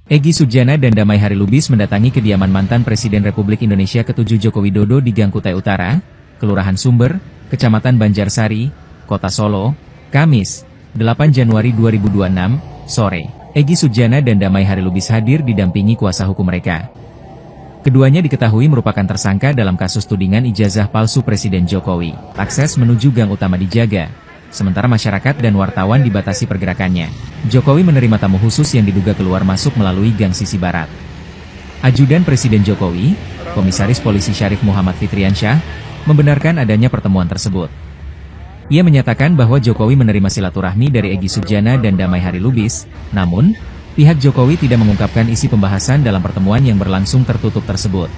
Egy Sujana dan Damai Harilubis mendatangi kediaman mantan Presiden Republik Indonesia ke-7 Joko Widodo di Gang Kutai Utara, Kelurahan Sumber, Kecamatan Banjarsari, Kota Solo, Kamis, 8 Januari 2026, sore. Egy Sujana dan Damai Harilubis hadir didampingi kuasa hukum mereka. Keduanya diketahui merupakan tersangka dalam kasus tudingan ijazah palsu Presiden Jokowi. Akses menuju gang utama dijaga, sementara masyarakat dan wartawan dibatasi pergerakannya. Jokowi menerima tamu khusus yang diduga keluar masuk melalui gang sisi barat. Ajudan Presiden Jokowi, Komisaris Polisi Syarif Muhammad Fitriansyah, membenarkan adanya pertemuan tersebut. Ia menyatakan bahwa Jokowi menerima silaturahmi dari Egy Sujana dan Damai Harilubis, namun, pihak Jokowi tidak mengungkapkan isi pembahasan dalam pertemuan yang berlangsung tertutup tersebut.